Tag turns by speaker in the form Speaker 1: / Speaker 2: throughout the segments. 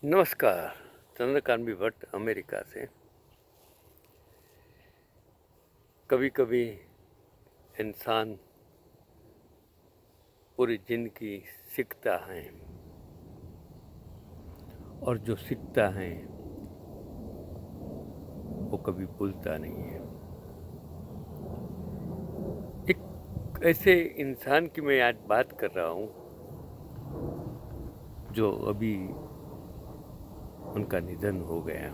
Speaker 1: नमस्कार। चंद्रकांत भट्ट अमेरिका से। कभी कभी इंसान पूरी जिंदगी सीखता है और जो सीखता है वो कभी भूलता नहीं है। एक ऐसे इंसान की मैं आज बात कर रहा हूँ जो अभी उनका निधन हो गया।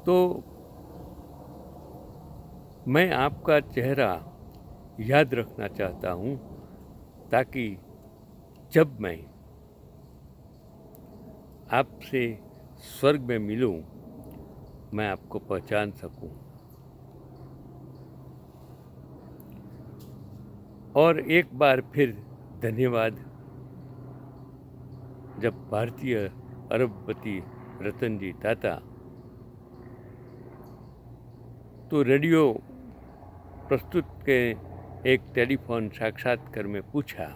Speaker 1: तो मैं आपका चेहरा याद रखना चाहता हूँ ताकि जब मैं आपसे स्वर्ग में मिलूं मैं आपको पहचान सकूं। और एक बार फिर धन्यवाद। जब भारतीय अरबपति रतन जी टाटा तो रेडियो प्रस्तुत के एक टेलीफोन साक्षात्कार में पूछा,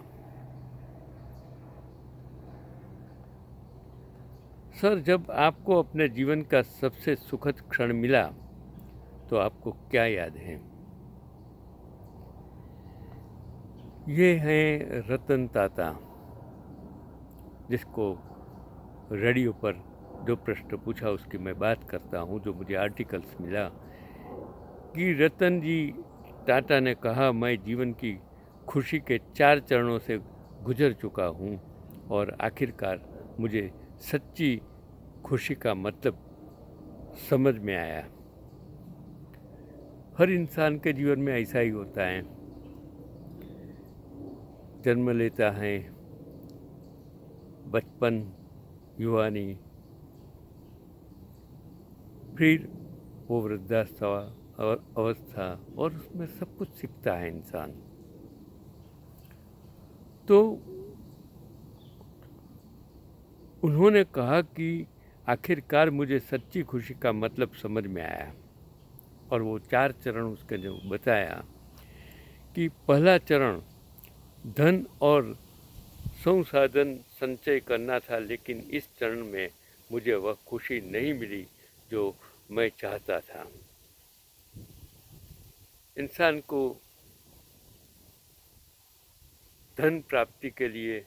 Speaker 1: सर जब आपको अपने जीवन का सबसे सुखद क्षण मिला तो आपको क्या याद है? ये हैं रतन टाटा, जिसको रेडियो पर जो प्रश्न पूछा उसकी मैं बात करता हूँ। जो मुझे आर्टिकल्स मिला कि रतन जी टाटा ने कहा, मैं जीवन की खुशी के 4 चरणों से गुजर चुका हूँ और आखिरकार मुझे सच्ची खुशी का मतलब समझ में आया। हर इंसान के जीवन में ऐसा ही होता है। जन्म लेता है, बचपन, युवानी, फिर वो वृद्धावस्था और अवस्था, और उसमें सब कुछ सीखता है इंसान। तो उन्होंने कहा कि आखिरकार मुझे सच्ची खुशी का मतलब समझ में आया। और वो 4 चरण उसके जो बताया कि पहला चरण धन और संसाधन संचय करना था, लेकिन इस चरण में मुझे वह खुशी नहीं मिली जो मैं चाहता था। इंसान को धन प्राप्ति के लिए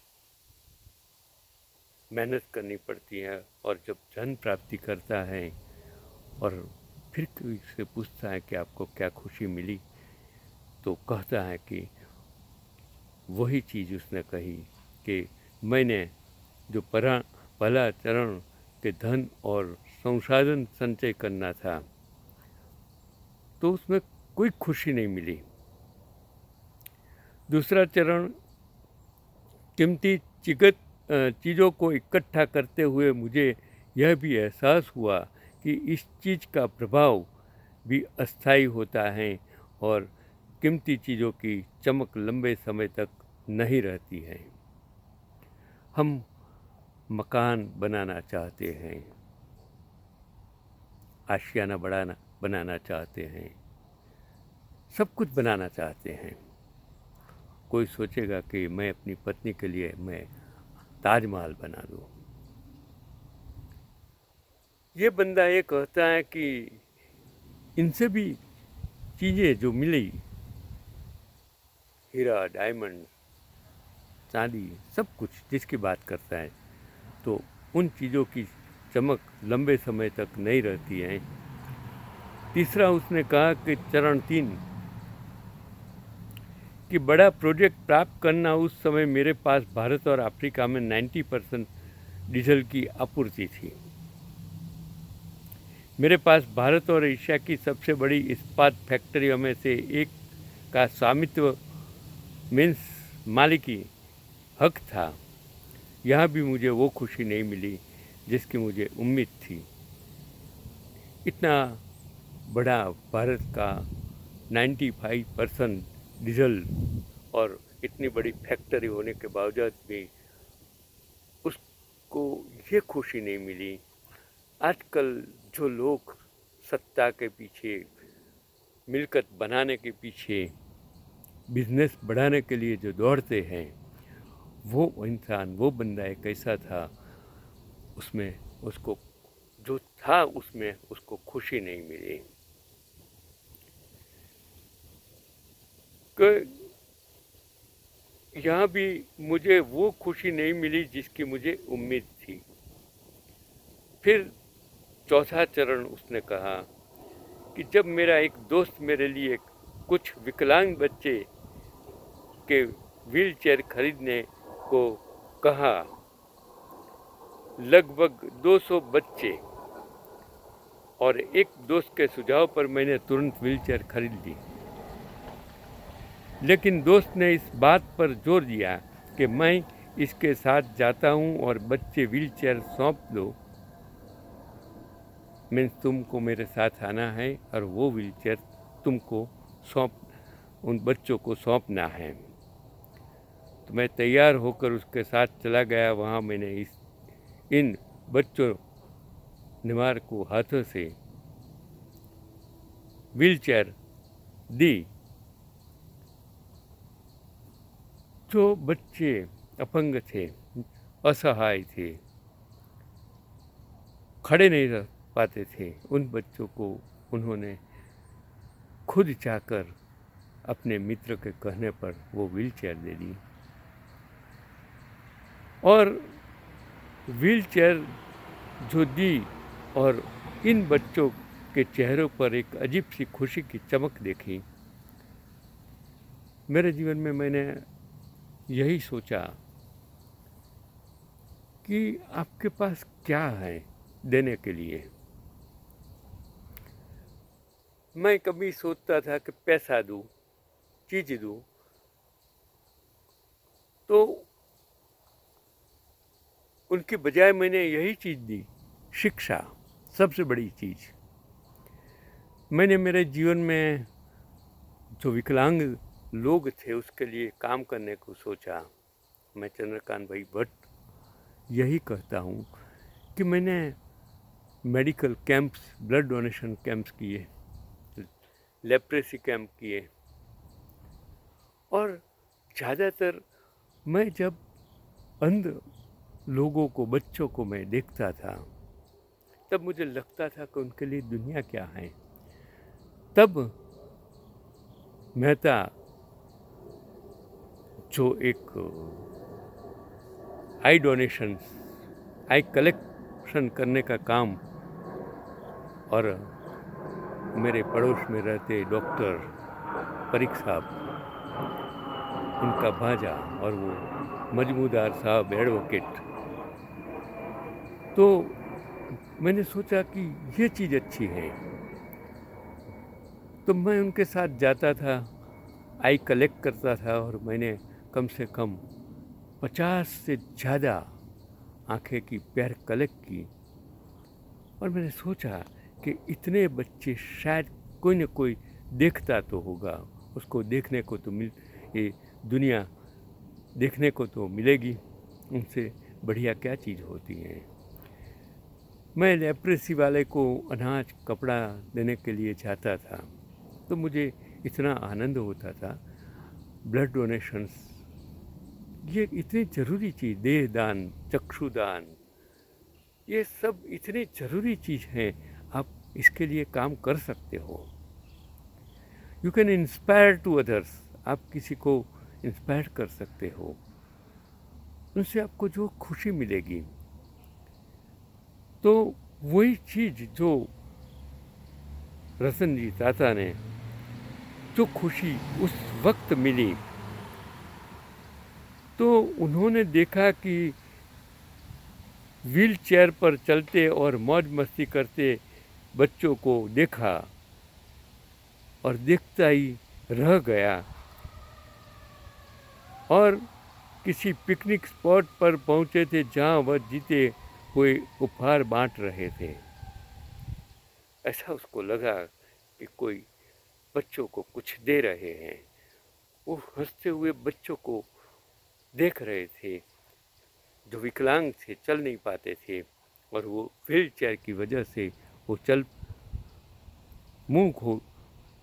Speaker 1: मेहनत करनी पड़ती है, और जब धन प्राप्ति करता है और फिर कोई से पूछता है कि आपको क्या खुशी मिली, तो कहता है कि वही चीज़ उसने कही कि मैंने जो पहला चरण के धन और संसाधन संचय करना था तो उसमें कोई खुशी नहीं मिली। दूसरा चरण कीमती चीज़ों को इकट्ठा करते हुए मुझे यह भी एहसास हुआ कि इस चीज़ का प्रभाव भी अस्थायी होता है और कीमती चीज़ों की चमक लंबे समय तक नहीं रहती है। हम मकान बनाना चाहते हैं, आशियाना बनाना चाहते हैं, सब कुछ बनाना चाहते हैं। कोई सोचेगा कि मैं अपनी पत्नी के लिए मैं ताजमहल बना दूँ। ये बंदा ये कहता है कि इनसे भी चीज़ें जो मिली, हीरा, डायमंड, चांदी, सब कुछ जिसकी बात करता है, तो उन चीज़ों की चमक लंबे समय तक नहीं रहती है। तीसरा उसने कहा कि चरण 3 कि बड़ा प्रोजेक्ट प्राप्त करना, उस समय मेरे पास भारत और अफ्रीका में 90% डीजल की आपूर्ति थी। मेरे पास भारत और एशिया की सबसे बड़ी इस्पात फैक्ट्रियों में से एक का स्वामित्व मीन्स मालिकी हक था। यहाँ भी मुझे वो खुशी नहीं मिली जिसकी मुझे उम्मीद थी। इतना बड़ा भारत का 95% डीजल और इतनी बड़ी फैक्ट्री होने के बावजूद भी उसको ये खुशी नहीं मिली। आजकल जो लोग सत्ता के पीछे, मिलकत बनाने के पीछे, बिजनेस बढ़ाने के लिए जो दौड़ते हैं, वो इंसान, वो बंदा एक ऐसा था, उसमें उसको जो था उसमें उसको खुशी नहीं मिली। यहाँ भी मुझे वो खुशी नहीं मिली जिसकी मुझे उम्मीद थी। फिर चौथा चरण उसने कहा कि जब मेरा एक दोस्त मेरे लिए कुछ विकलांग बच्चे के व्हील चेयर खरीदने को कहा, लगभग 200 बच्चे, और एक दोस्त के सुझाव पर मैंने तुरंत व्हील चेयर खरीद ली। लेकिन दोस्त ने इस बात पर जोर दिया कि मैं इसके साथ जाता हूँ और बच्चे व्हील चेयर सौंप दो, मीन्स तुमको मेरे साथ आना है और वो व्हील चेयर तुमको उन बच्चों को सौंपना है। तो मैं तैयार होकर उसके साथ चला गया। वहाँ मैंने इन बच्चों निमार को हाथों से व्हील चेयर दी। जो बच्चे अपंग थे, असहाय थे, खड़े नहीं रह पाते थे, उन बच्चों को उन्होंने खुद चाहकर अपने मित्र के कहने पर वो व्हील चेयर दे दी। और व्हील चेयर जो दी और इन बच्चों के चेहरों पर एक अजीब सी खुशी की चमक देखी। मेरे जीवन में मैंने यही सोचा कि आपके पास क्या है देने के लिए। मैं कभी सोचता था कि पैसा दूँ, चीज़ दूँ, तो उनकी बजाय मैंने यही चीज़ दी, शिक्षा, सबसे बड़ी चीज़। मैंने मेरे जीवन में जो विकलांग लोग थे उसके लिए काम करने को सोचा। मैं चंद्रकांत भाई भट्ट यही कहता हूँ कि मैंने medical camps, blood donation camps किए, लेप्रेसी कैंप किए, और ज़्यादातर मैं जब अंध लोगों को, बच्चों को मैं देखता था, तब मुझे लगता था कि उनके लिए दुनिया क्या है। तब मेहता जो एक आई कलेक्शन करने का काम, और मेरे पड़ोस में रहते डॉक्टर परीख साहब, उनका भांजा, और वो मजमूदार साहब एडवोकेट, तो मैंने सोचा कि ये चीज़ अच्छी है। तो मैं उनके साथ जाता था, आई कलेक्ट करता था, और मैंने कम से कम 50 से ज़्यादा आँखें की पैर कलेक्ट की। और मैंने सोचा कि इतने बच्चे शायद कोई न कोई देखता तो होगा, उसको देखने को तो ये दुनिया देखने को तो मिलेगी, उनसे बढ़िया क्या चीज़ होती है। मैं लेप्रेसी वाले को अनाज, कपड़ा देने के लिए जाता था, तो मुझे इतना आनंद होता था। ब्लड डोनेशंस ये इतनी ज़रूरी चीज़, देह दान, चक्षुदान, ये सब इतनी ज़रूरी चीज़ है। आप इसके लिए काम कर सकते हो। You can inspire to others, आप किसी को इंस्पायर कर सकते हो, उनसे आपको जो खुशी मिलेगी। तो वही चीज़ जो रतन जी ताता ने, जो खुशी उस वक्त मिली, तो उन्होंने देखा कि व्हील चेयर पर चलते और मौज मस्ती करते बच्चों को देखा, और देखता ही रह गया। और किसी पिकनिक स्पॉट पर पहुंचे थे जहां वह जीते हुए उपहार बांट रहे थे। ऐसा उसको लगा कि कोई बच्चों को कुछ दे रहे हैं। वो हंसते हुए बच्चों को देख रहे थे जो विकलांग थे, चल नहीं पाते थे, और वो व्हील चेयर की वजह से वो मुंह को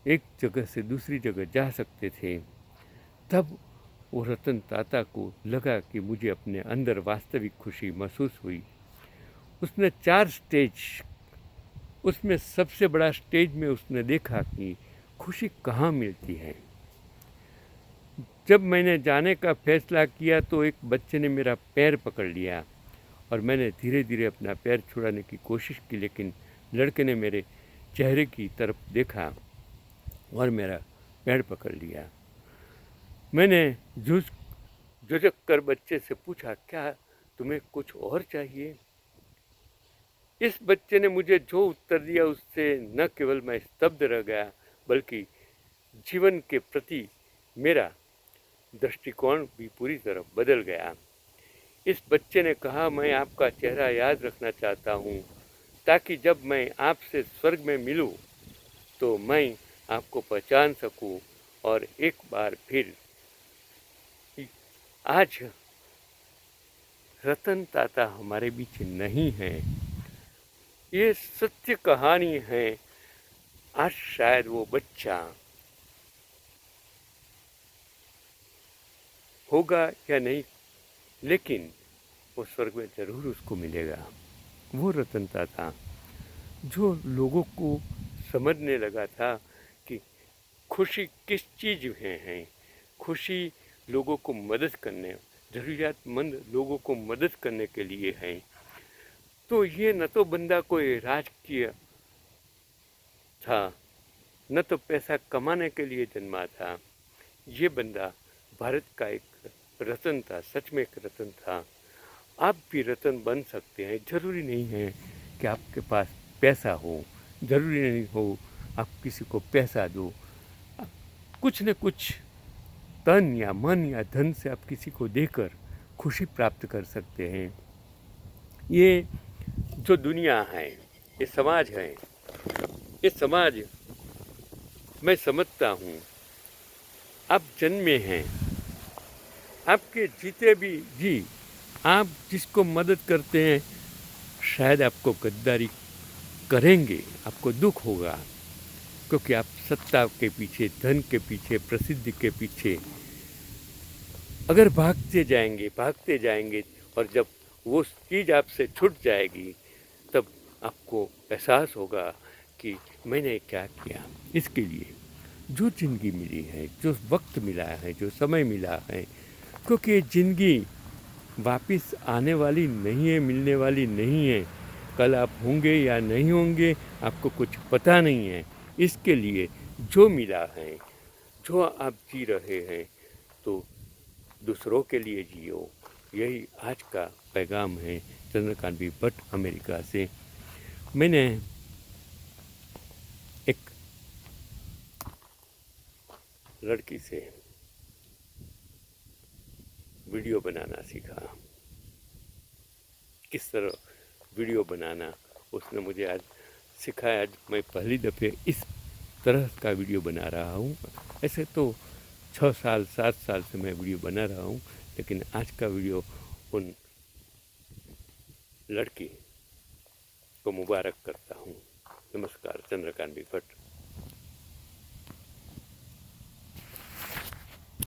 Speaker 1: एक जगह से दूसरी जगह जा सकते थे। तब वो रतन ताता को लगा कि मुझे अपने अंदर वास्तविक खुशी महसूस हुई। उसने 4 स्टेज, उसमें सबसे बड़ा स्टेज में उसने देखा कि खुशी कहाँ मिलती है। जब मैंने जाने का फैसला किया तो एक बच्चे ने मेरा पैर पकड़ लिया और मैंने धीरे धीरे अपना पैर छुड़ाने की कोशिश की, लेकिन लड़के ने मेरे चेहरे की तरफ देखा और मेरा पैर पकड़ लिया। मैंने झुझक कर बच्चे से पूछा, क्या तुम्हें कुछ और चाहिए? इस बच्चे ने मुझे जो उत्तर दिया उससे न केवल मैं स्तब्ध रह गया, बल्कि जीवन के प्रति मेरा दृष्टिकोण भी पूरी तरह बदल गया। इस बच्चे ने कहा, मैं आपका चेहरा याद रखना चाहता हूँ ताकि जब मैं आपसे स्वर्ग में मिलूँ तो मैं आपको पहचान सकूँ। और एक बार फिर आज रतन ताता हमारे बीच नहीं है। ये सत्य कहानी है। आज शायद वो बच्चा होगा या नहीं, लेकिन वो स्वर्ग में जरूर उसको मिलेगा। वो रतन ताता जो लोगों को समझने लगा था कि खुशी किस चीज़ में है। खुशी लोगों को मदद करने, ज़रूरियातमंद लोगों को मदद करने के लिए है। तो ये न तो बंदा कोई राजकीय था, न तो पैसा कमाने के लिए जन्मा था। ये बंदा भारत का एक रतन था, सच में एक रतन था। आप भी रतन बन सकते हैं। ज़रूरी नहीं है कि आपके पास पैसा हो, ज़रूरी नहीं हो आप किसी को पैसा दो। कुछ न कुछ तन या मन या धन से आप किसी को देकर खुशी प्राप्त कर सकते हैं। ये जो दुनिया है, ये समाज है, ये समाज मैं समझता हूँ। आप जन्मे हैं, आपके जीते भी जी, आप जिसको मदद करते हैं शायद आपको गद्दारी करेंगे, आपको दुख होगा, क्योंकि आप सत्ता के पीछे, धन के पीछे, प्रसिद्धि के पीछे अगर भागते जाएंगे और जब वो चीज़ आपसे छूट जाएगी तब आपको एहसास होगा कि मैंने क्या किया। इसके लिए जो ज़िंदगी मिली है, जो वक्त मिला है, जो समय मिला है, क्योंकि ज़िंदगी वापस आने वाली नहीं है, मिलने वाली नहीं है। कल आप होंगे या नहीं होंगे आपको कुछ पता नहीं है। इसके लिए जो मिला है, जो आप जी रहे हैं, तो दूसरों के लिए जियो। यही आज का पैगाम है चंद्रकांत बी भट्ट, अमेरिका से। मैंने एक लड़की से वीडियो बनाना सीखा। किस तरह वीडियो बनाना उसने मुझे आज सिखाया। आज मैं पहली दफ़े इस तरह का वीडियो बना रहा हूँ। ऐसे तो 6 साल 7 साल से मैं वीडियो बना रहा हूँ, लेकिन आज का वीडियो उन लड़की को मुबारक करता हूँ। नमस्कार, चंद्रकांत बी भट्ट।